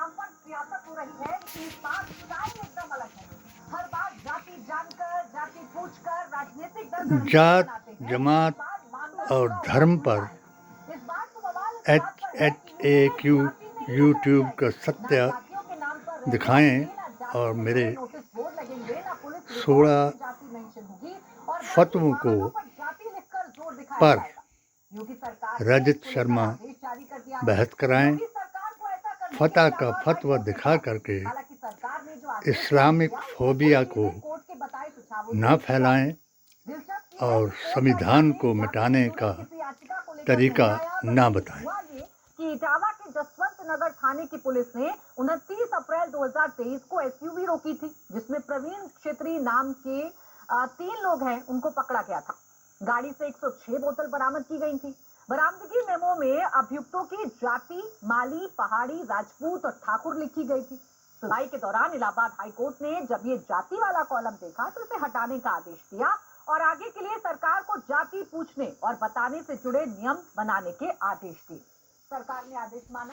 नाम पर सियासत हो रही है, लेकिन इस बार स्टाइल एकदम अलग है। हर बार जाति जानकर, जाति पूछकर राजनीतिक दल रणनीति जात, बनाते हैं। जमात इस बार मामला और थोड़ा धर्म और पर उल्टा है। इस बार तो बवाल इस बात पर है कि HHAQ जाति नहीं लगाई यूट्यूब जाएगी। का ना सत्य जातियों के नाम पर रैली दिखाएं होगी, ना जाति और से मेरे जुड़े नोटिस बोर्ड लगेंगे, ना पुलिस रिकॉर्ड 16 में जाति मेंशन होगी और ना ही फतवों को वाहनों पर जाति लिखकर जोर दिखाया पर जाएगा। योगी सरकार ने रजत पुलिस शर्मा पर आदेश जारी कर दिया है। बहस कराएं। योगी सरकार को ऐसा करने के फतह लिए का इलाहाबाद फतवा हाईकोर्ट ने दिखा कहा। करके हालांकि सरकार ने जो आदेश जारी इस्लामिक किया, उसको फोबिया पूरी को चीजें कोर्ट के बताए सुझावों ना से फैलाएं दिलचस्प ये है और कि कोर्ट का संविधान ये को आदेश मिटाने जाति से का जुड़ी किसी याचिका को लेकर तरीका नहीं आया, ना बल्कि बताएं। हुआ ये कि इटावा के जसवंत नगर थाने की पुलिस ने 29 अप्रैल 2023 को एसयूवी रोकी थी, जिसमें प्रवीण क्षेत्री नाम के 3 लोग हैं, उनको पकड़ा गया था। गाड़ी से 106 बोतल बरामद की गई थी। बरामदगी मेमो में अभियुक्तों की जाति माली, पहाड़ी, राजपूत और ठाकुर लिखी गई थी। सुनवाई के दौरान इलाहाबाद हाईकोर्ट ने जब ये जाति वाला कॉलम देखा तो इसे हटाने का आदेश दिया और आगे के लिए सरकार को जाति पूछने और बताने से जुड़े नियम बनाने के आदेश दिए। सरकार ने आदेश माना,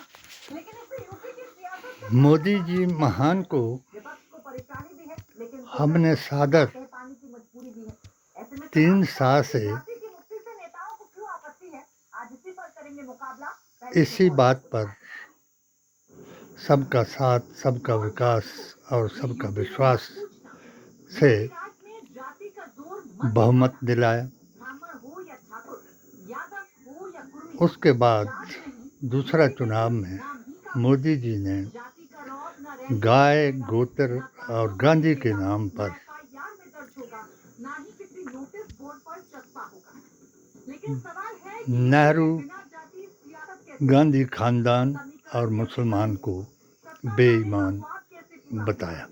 लेकिन इससे यूपी की सियासत मोदी जी महान को विपक्ष को परेशानी भी है, लेकिन हमने सादर पानी की मजबूरी भी है। ऐसे में 3 साल से जाति की मुक्ति से नेताओं को क्यों आपत्ति है? आज इसी पर करेंगे मुकाबला। इसी बात पर सबका साथ, सबका विकास और सबका विश्वास से बहुमत दिलाया। उसके बाद दूसरा चुनाव में मोदी जी ने गाय, गोत्र और गांधी के नाम पर नेहरू, गांधी खानदान और मुसलमान को बेईमान बताया।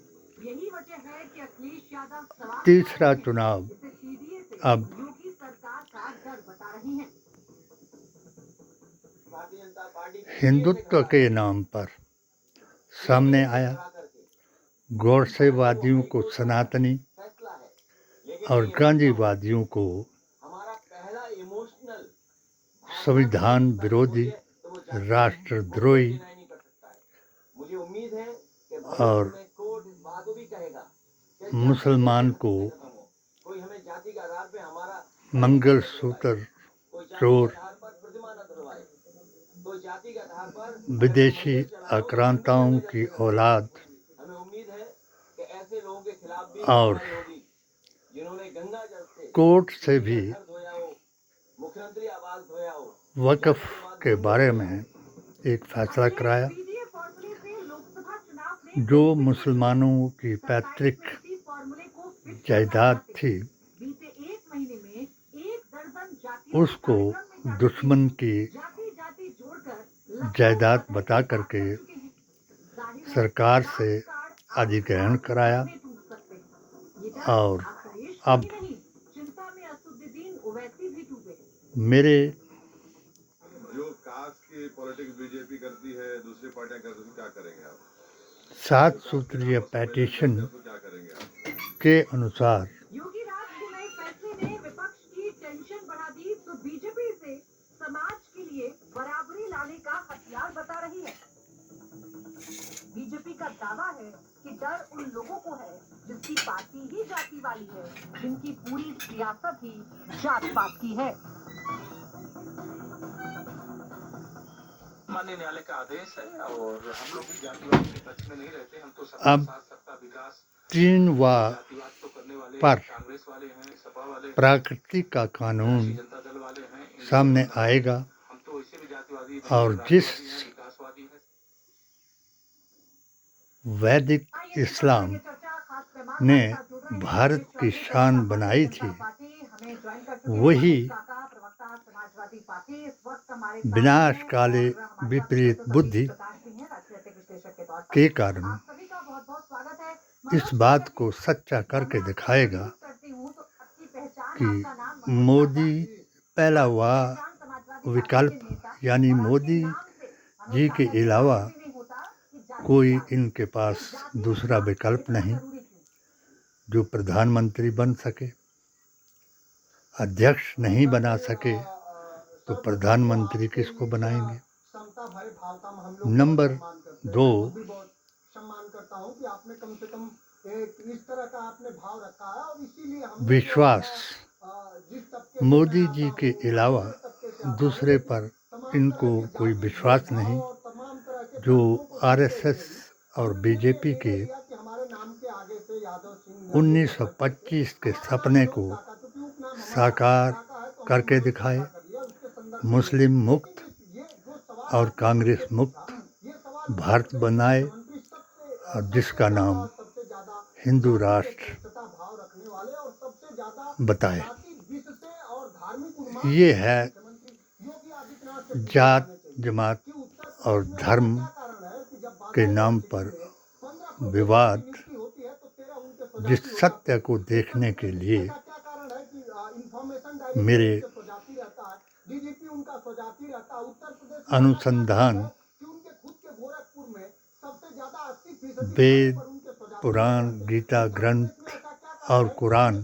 तीसरा चुनाव अब हिंदुत्व के नाम पर सामने आया। गौरसेवादियों को सनातनी और गांधीवादियों को संविधान विरोधी, राष्ट्रद्रोही और मुसलमान को मंगलसूत्र चोर, विदेशी आक्रांताओं की औलाद और कोर्ट से भी वक्फ के बारे में एक फैसला कराया जो मुसलमानों की पैतृक जायदाद थी, उसको दुश्मन की जायदाद बता करके सरकार से अधिग्रहण कराया। और अब मेरे जो कास्ट की पॉलिटिक्स बीजेपी करती है, दूसरी पार्टियां करती है, क्या करेंगे आप? 7 सूत्रीय पेटिशन के अनुसार योगी राज के नए फैसले ने विपक्ष की टेंशन बढ़ा दी, तो बीजेपी से समाज के लिए बराबरी लाने का हथियार बता रही है। बीजेपी का दावा है कि डर उन लोगों को है जिसकी पार्टी ही जाति वाली है, जिनकी पूरी सियासत ही जात पात की है। माननीय न्यायालय का आदेश है और हम लोग भी जातिवाद के पक्ष में नहीं रहते। हम तो सबका साथ, सबका विकास, 3 व तो करने वाले पर कांग्रेस वाले हैं, सपा वाले, प्रकृति का कानून जनता दल वाले हैं, सामने आएगा हम तो इससे भी जातिवादी और जिस विकासवादी हैं। वैदिक इस्लाम ने भारत की शान बनाई थी, वही विनाशकाले विपरीत बुद्धि के कारण इस बात को सच्चा करके दिखाएगा कि मोदी पहला हुआ विकल्प, यानी मोदी जी के अलावा कोई इनके पास दूसरा विकल्प नहीं जो प्रधानमंत्री बन सके। अध्यक्ष नहीं बना सके तो प्रधानमंत्री किसको बनाएंगे? नंबर दो भी बहुत सम्मान करता हूँ कि आपने कम से कम एक इस तरह का आपने भाव रखा है और इसीलिए हम विश्वास जिस तबके से मोदी मैं जी आता के हूँ, अलावा दूसरे तबके से आता हूँ, दूसरे लेकिन पर तमाम इनको तरह के कोई जाति विश्वास भेदभाव नहीं। और तमाम तरह के जो तत्वों को देखते आरएसएस हुए भी और हमने बीजेपी निर्णय के लिया कि हमारे नाम के आगे से यादव सिंह 1925 के सपने को साकार करके दिखाए। मुस्लिम मुक्त और कांग्रेस मुक्त भारत बनाए और जिसका नाम हिंदू राष्ट्र बताए। ये है जात जमात और धर्म के नाम पर विवाद, जिस सत्य को देखने के लिए मेरे अनुसंधान वेद, पुराण, गीता ग्रंथ और कुरान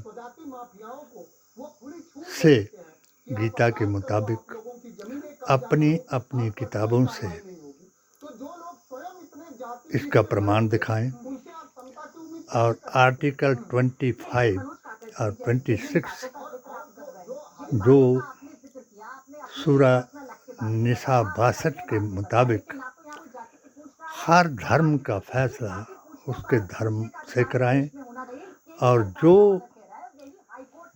से गीता के मुताबिक अपनी अपनी किताबों से इसका प्रमाण दिखाएं और आर्टिकल 25 और 26 जो सूरा निसा 62 के मुताबिक हर धर्म का फैसला उसके धर्म से कराएं और जो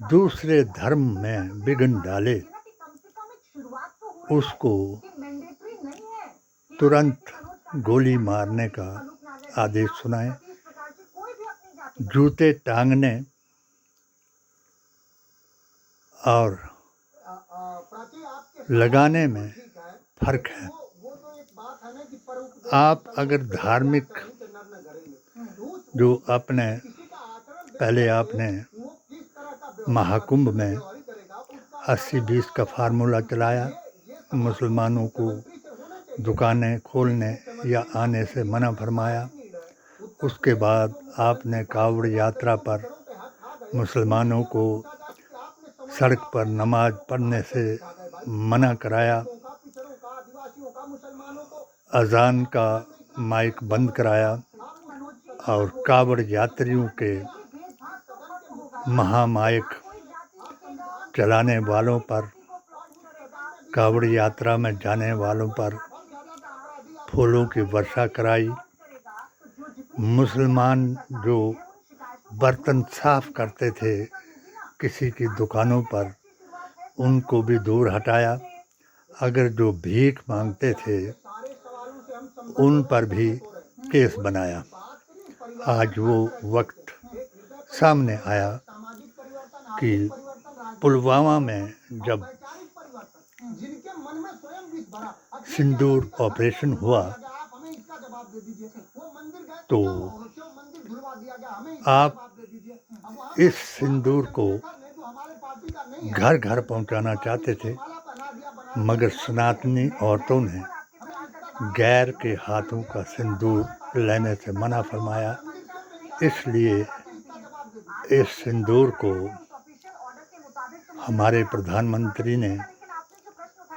दूसरे धर्म में विघ्न डाले उसको तुरंत गोली मारने का आदेश सुनाएं। जूते टांगने और लगाने में फर्क है। आप अगर धार्मिक जो अपने पहले आपने महाकुंभ में 80-20 का फार्मूला चलाया, मुसलमानों को दुकानें खोलने या आने से मना फरमाया। उसके बाद आपने कावड़ यात्रा पर मुसलमानों को सड़क पर नमाज पढ़ने से मना कराया, अजान का माइक बंद कराया और कावड़ यात्रियों के महामाइक चलाने वालों पर, कावड़ यात्रा में जाने वालों पर फूलों की वर्षा कराई। मुसलमान जो बर्तन साफ करते थे किसी की दुकानों पर, उनको भी दूर हटाया। अगर जो भीख मांगते थे उन पर भी केस बनाया। आज वो वक्त सामने आया कि पुलवामा में जब सिंदूर ऑपरेशन हुआ तो आप इस सिंदूर को घर घर पहुंचाना चाहते थे, मगर सनातनी औरतों ने गैर के हाथों का सिंदूर लेने से मना फरमाया। इसलिए इस सिंदूर को हमारे प्रधानमंत्री ने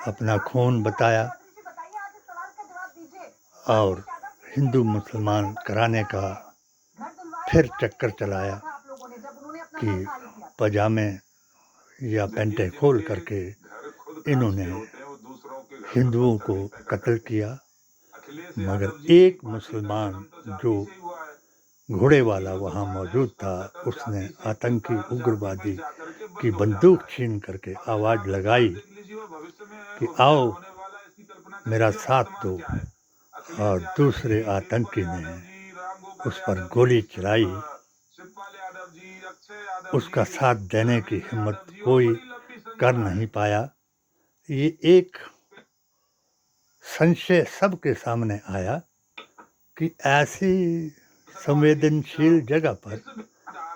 अपना खून बताया और हिंदू मुसलमान कराने का फिर चक्कर चलाया कि पजामे या पैंटें खोल करके इन्होंने हिंदुओं को कत्ल किया। मगर एक मुसलमान जो घोड़े वाला वहाँ मौजूद था, उसने आतंकी उग्रवादी की बंदूक छीन करके आवाज़ लगाई कि आओ मेरा साथ दो, और दूसरे आतंकी ने उस पर गोली चलाई। उसका साथ देने की हिम्मत कोई कर नहीं पाया। ये एक संशय सबके सामने आया कि ऐसी संवेदनशील जगह पर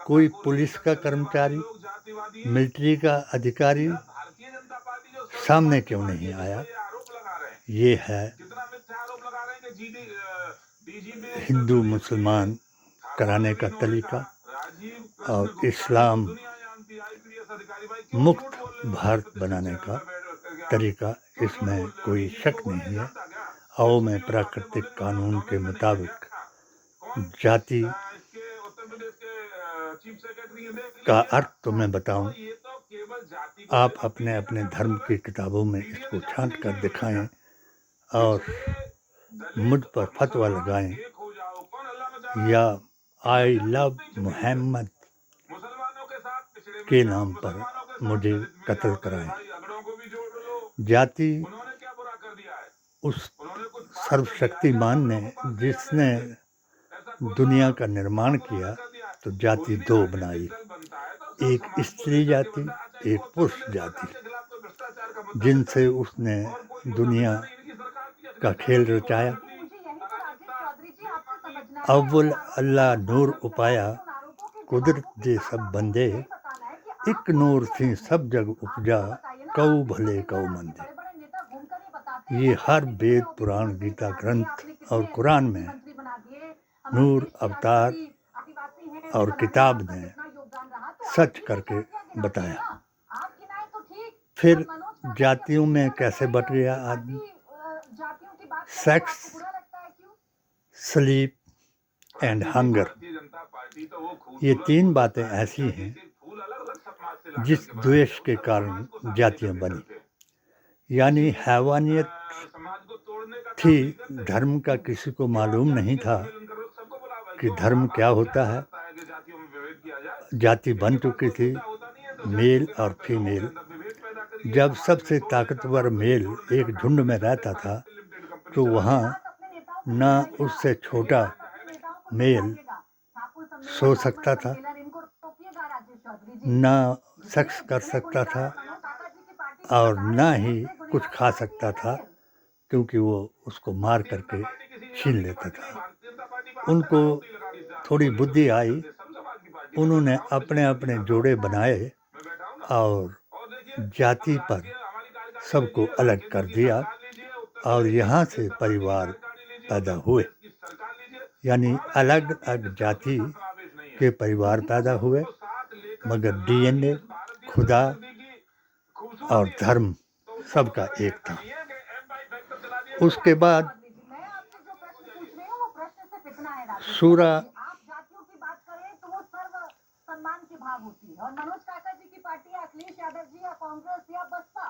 कोई पुलिस का कर्मचारी, मिलिट्री का अधिकारी सामने क्यों नहीं आया। ये है हिंदू मुसलमान कराने का तरीका और इस्लाम मुक्त भारत बनाने का तरीका, इसमें कोई शक नहीं है। आओ में प्राकृतिक कानून के मुताबिक जाति का अर्थ तुम्हें बताऊं। आप अपने अपने धर्म की किताबों में इसको छांट कर दिखाएं और मुझ पर फतवा लगाएं या आई लव मोहम्मद के नाम पर मुझे कत्ल कराएं। जाति उस सर्वशक्तिमान ने जिसने दुनिया का निर्माण किया तो जाति दो बनाई, एक स्त्री जाति, एक पुरुष जाति, जिनसे उसने दुनिया का खेल रचाया। अव्वल अल्लाह नूर उपाया, कुदरत दे सब बंदे, एक नूर थी सब जग उपजा, कऊ भले कऊ मंदे। ये हर वेद पुराण गीता ग्रंथ और कुरान में नूर अवतार और किताब ने सच करके बताया। फिर जातियों में कैसे बट गया आदमी? सेक्स, स्लीप एंड हंगर, ये तीन बातें ऐसी हैं जिस द्वेष के कारण जातियां बनी। यानी हैवानियत थी, धर्म का किसी को मालूम नहीं था कि धर्म क्या होता है। जाति बन चुकी थी, मेल और फीमेल। जब सबसे ताकतवर मेल एक झुंड में रहता था तो वहाँ न उससे छोटा मेल सो सकता था, न सेक्स कर सकता था और न ही कुछ खा सकता था, क्योंकि वो उसको मार करके छीन लेता था। उनको थोड़ी बुद्धि आई, उन्होंने अपने अपने जोड़े बनाए और जाति पर सबको अलग कर दिया और यहाँ से परिवार पैदा हुए। यानी अलग अलग जाति के परिवार पैदा हुए, मगर डीएनए, खुदा और धर्म सबका एक था। उसके बाद सूरा सम्मान की भाव होती है। और मनोज काका जी की पार्टी या अखिलेश यादव जी या कांग्रेस या बसपा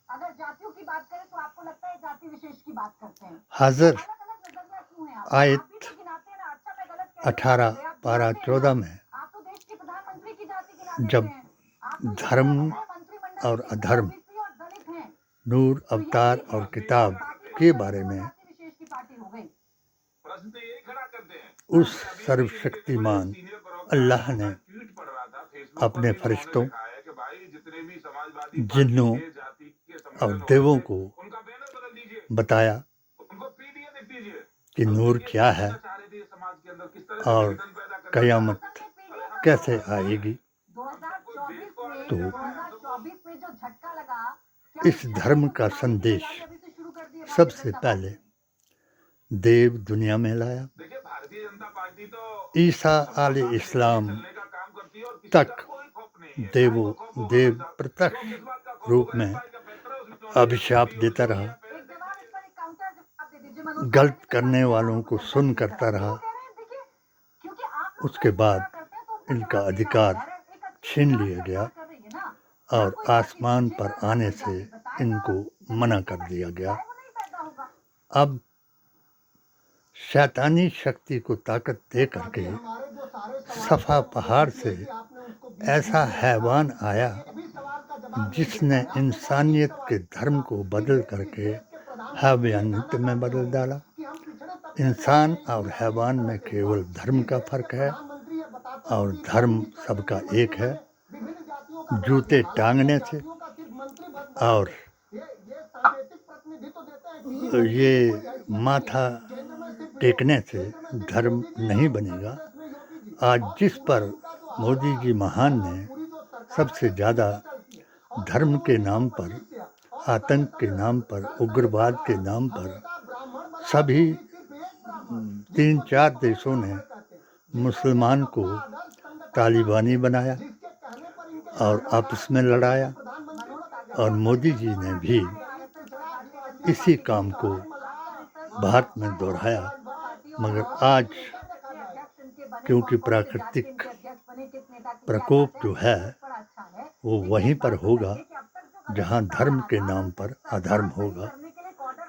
अगर जातियों की बात करें तो आपको लगता है जाति विशेष की बात करते हैं। हाजिर आयत 18 पारा 14 में आप तो देश के प्रधानमंत्री की जाति गिनाते जब हैं। धर्म और अधर्म, नूर अवतार और किताब के बारे में उस सर्वशक्तिमान अल्लाह ने अपने फरिश्तों, जिन्नों और देवों को बताया कि नूर क्या है और कयामत कैसे आएगी। तो इस धर्म का संदेश सबसे पहले देव दुनिया में लाया। ईसा आले इस्लाम तक देव प्रत्यक्ष रूप में अभिशाप देता रहा, गलत करने वालों को सुन करता रहा। उसके बाद इनका अधिकार छीन लिया गया और आसमान पर आने से इनको मना कर दिया गया। अब शैतानी शक्ति को ताकत दे करके सफ़ा पहाड़ से ऐसा हैवान आया जिसने इंसानियत के धर्म को बदल करके हैवानियत में बदल डाला। इंसान और हैवान में केवल धर्म का फर्क है और धर्म सबका एक है। जूते टांगने से और ये माथा टेकने से धर्म नहीं बनेगा। आज जिस पर मोदी जी महान ने सबसे ज़्यादा धर्म के नाम पर, आतंक के नाम पर, उग्रवाद के नाम पर सभी 3-4 देशों ने मुसलमान को तालिबानी बनाया और आपस में लड़ाया, और मोदी जी ने भी इसी काम को भारत में दोहराया, मगर आज क्योंकि प्राकृतिक प्रकोप जो है वो वहीं पर होगा जहां धर्म के नाम पर अधर्म होगा।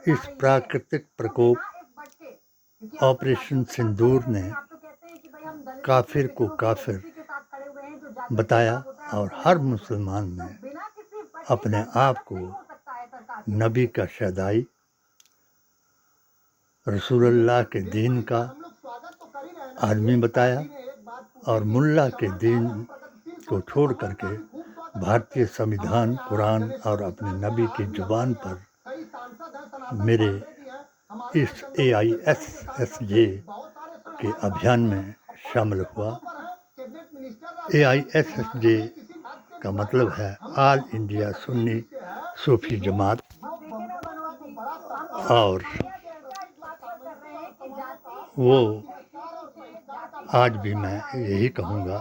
इस प्राकृतिक प्रकोप ऑपरेशन सिंदूर ने काफिर को काफिर बताया और हर मुसलमान ने अपने आप को नबी का शहदाई, रसूलुल्लाह के दीन का आदमी बताया और मुल्ला के दीन को छोड़ करके भारतीय संविधान, कुरान और अपने नबी की जुबान पर मेरे इस AISSJ के अभियान में शामिल हुआ। AISSJ का मतलब है ऑल इंडिया सुन्नी सूफी जमात, और वो आज भी मैं यही कहूँगा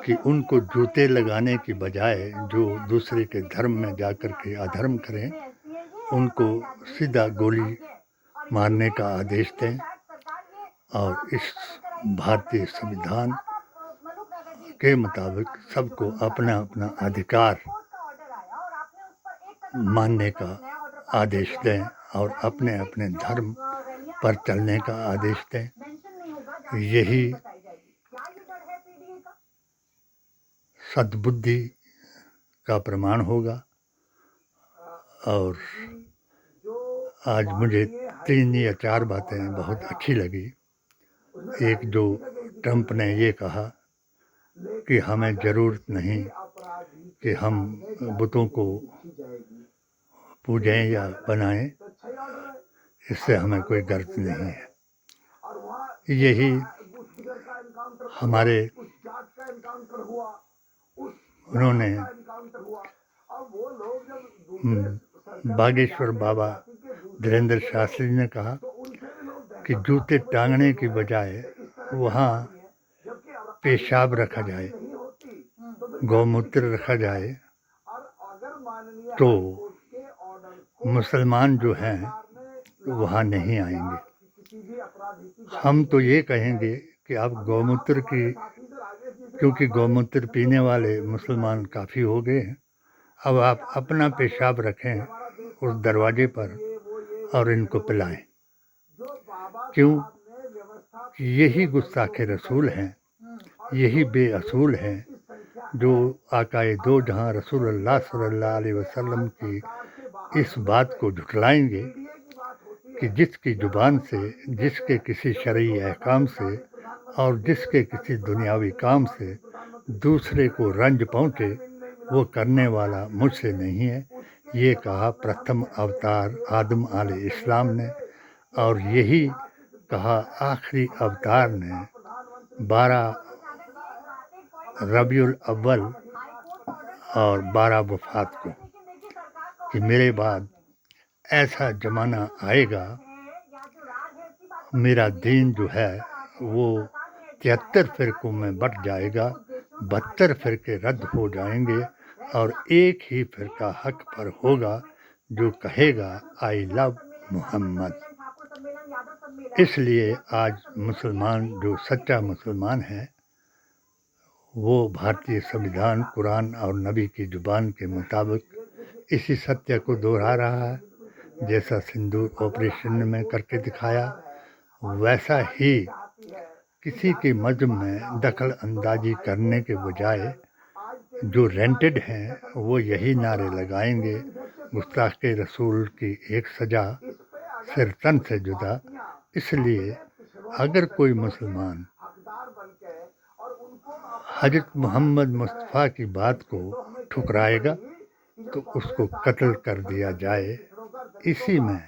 कि उनको जूते लगाने की बजाय जो दूसरे के धर्म में जाकर के अधर्म करें, उनको सीधा गोली मारने का आदेश दें और इस भारतीय संविधान के मुताबिक सबको अपना अपना अधिकार मानने का आदेश दें और अपने अपने धर्म पर चलने का आदेश दें। यही सद्बुद्धि का प्रमाण होगा। और आज मुझे 3 या 4 बातें बहुत अच्छी लगी। एक, जो ट्रंप ने ये कहा कि हमें ज़रूरत नहीं कि हम बुतों को पूजें या बनाएं, इससे हमें कोई गर्ज नहीं है। यही हमारे उन्होंने बागेश्वर बाबा धीरेन्द्र शास्त्री ने कहा कि जूते टांगने की बजाय वहाँ पेशाब रखा जाए, गौमूत्र रखा जाए, तो मुसलमान जो हैं वहाँ नहीं आएंगे। हम तो ये कहेंगे कि आप गौमूत्र की, क्योंकि गौमूत्र पीने वाले मुसलमान काफ़ी हो गए हैं, अब आप अपना पेशाब रखें उस दरवाजे पर और इनको पिलाएं। क्यों? यही गुस्ताखे रसूल हैं, यही बेअसूल हैं जो आकाए दो जहां रसूलुल्लाह सल्लल्लाहु अलैहि वसल्लम की इस बात को झुठलाएंगे कि जिसकी ज़ुबान से, जिसके किसी शरई अहकाम से और जिसके किसी दुनियावी काम से दूसरे को रंज पहुँचे, वो करने वाला मुझसे नहीं है। ये कहा प्रथम अवतार आदम अलैहिस्सलाम ने, और यही कहा आखिरी अवतार ने 12 रबीउल अव्वल और 12 वफ़ात को, कि मेरे बाद ऐसा ज़माना आएगा, मेरा दीन जो है वो 73 फ़िरक़ों में बँट जाएगा, 72 फ़िरक़े रद्द हो जाएंगे और एक ही फ़िरक़ा हक़ पर होगा जो कहेगा आई लव मोहम्मद। इसलिए आज मुसलमान, जो सच्चा मुसलमान है, वो भारतीय संविधान, कुरान और नबी की ज़ुबान के मुताबिक इसी सत्य को दोहरा रहा है। जैसा सिंदूर ऑपरेशन में करके दिखाया, वैसा ही किसी के मज़हब में दखल अंदाजी करने के बजाय जो रेंटेड हैं वो यही नारे लगाएंगे, गुस्ताखे रसूल की एक सज़ा सिर तन से जुदा। इसलिए अगर कोई मुसलमान हज़रत मोहम्मद मुस्तफ़ा की बात को ठुकराएगा तो उसको कत्ल कर दिया जाए। इसी में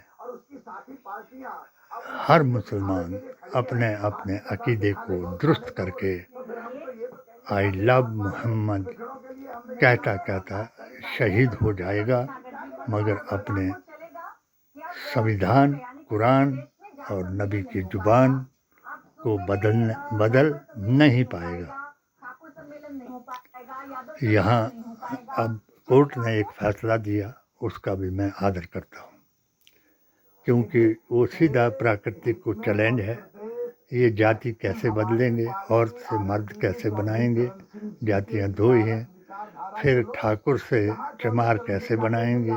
हर मुसलमान अपने अपने अकीदे को दुरुस्त करके आई लव मोहम्मद कहता कहता शहीद हो जाएगा, मगर अपने संविधान, कुरान और नबी की ज़ुबान को बदल नहीं पाएगा। यहाँ अब कोर्ट ने एक फ़ैसला दिया, उसका भी मैं आदर करता हूँ। क्योंकि वो सीधा प्राकृतिक को चैलेंज है। ये जाति कैसे बदलेंगे, औरत से मर्द कैसे बनाएंगे, जातियाँ दो ही हैं। फिर ठाकुर से चमार कैसे बनाएंगे,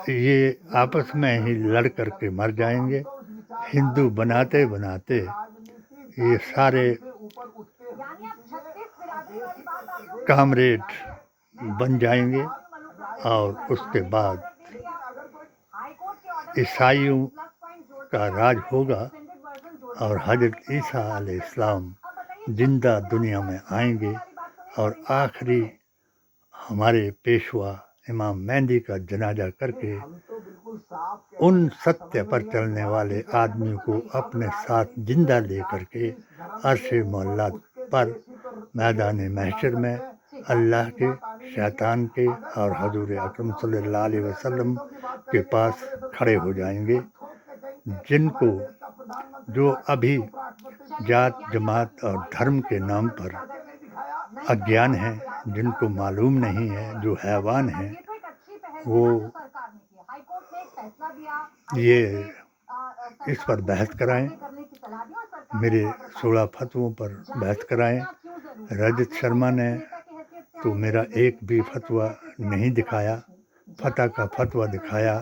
ये आपस में ही लड़ करके मर जाएंगे। हिंदू बनाते बनाते ये सारे यानी आप 36 बिरादरी वाली बात आप लोग कामरेड बन जाएंगे और उसके बाद हाईकोर्ट के ऑर्डर ईसाइयों प्लस पॉइंट जोड़ते का राज होगा और हजरत ईसा अलैहिस्सलाम जिंदा दुनिया में आएंगे और आखिरी हमारे पेशवा इमाम मेहंदी का जनाजा करके उन सत्य पर चलने वाले आदमी को अपने साथ जिंदा ले करके अर्श मोहल्ला पर मैदान महशर में अल्लाह के, शैतान के और हजूर अकरम सल्लल्लाहु अलैहि वसल्लम के पास खड़े हो जाएंगे। जिनको जो अभी जात जमात और धर्म के नाम पर अज्ञान है, जिनको मालूम नहीं है, जो हैवान हैं, वो ये इस पर बहस कराएं, मेरे 16 फतवों पर बहस कराएं। रजत शर्मा ने तो मेरा एक भी फतवा नहीं दिखाया, फतह का फतवा दिखाया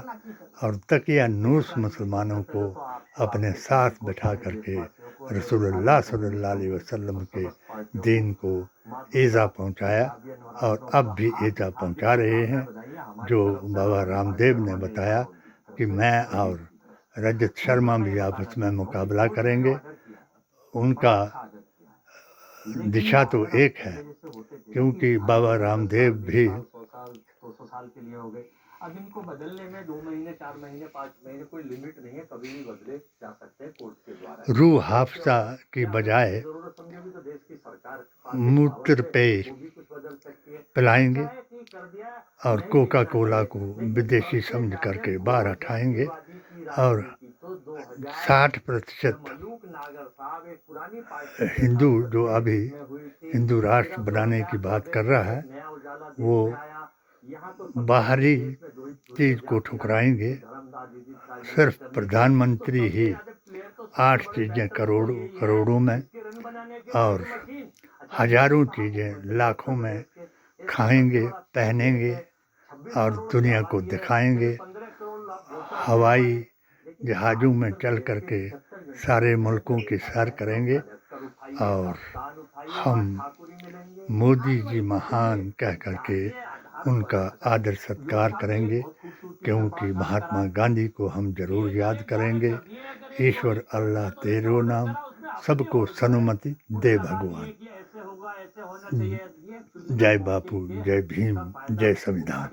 और तकिया नूस मुसलमानों को अपने साथ बैठा करके रसूलुल्लाह सल्लल्लाहु अलैहि वसल्लम के दीन को ईज़ा पहुंचाया और अब भी ईज़ा पहुंचा रहे हैं। जो बाबा रामदेव ने बताया कि मैं और रजत शर्मा भी आपस में मुकाबला करेंगे। उनका दिशा तो एक है, क्योंकि बाबा रामदेव भी 200 साल के लिए हो गए। अब इनको बदलने में 2 महीने, 4 महीने, 5 महीने कोई लिमिट नहीं है, कभी भी बदले जा सकते हैं कोर्ट के द्वारा। रूह हाफसा की बजाय जरूरत समझेगी तो देश की सरकार मूत्र पे पिलाएंगे और कोका कोला को विदेशी समझ करके बाहर हटाएंगे और 60% हिंदू जो अभी हिंदू राष्ट्र बनाने की बात कर रहा है, वो बाहरी चीज़ को ठुकराएंगे। सिर्फ प्रधानमंत्री ही 8 चीज़ें करोड़ों में और हजारों चीज़ें लाखों में खाएंगे, पहनेंगे और दुनिया को दिखाएंगे। हवाई जहाज़ों में चल करके सारे मुल्कों की सैर करेंगे और हम मोदी जी महान कह करके उनका आदर सत्कार करेंगे, क्योंकि महात्मा गांधी को हम जरूर याद करेंगे। ईश्वर अल्लाह तेरो नाम, सबको सनुमति दे भगवान। जय बापू, जय भीम, जय संविधान।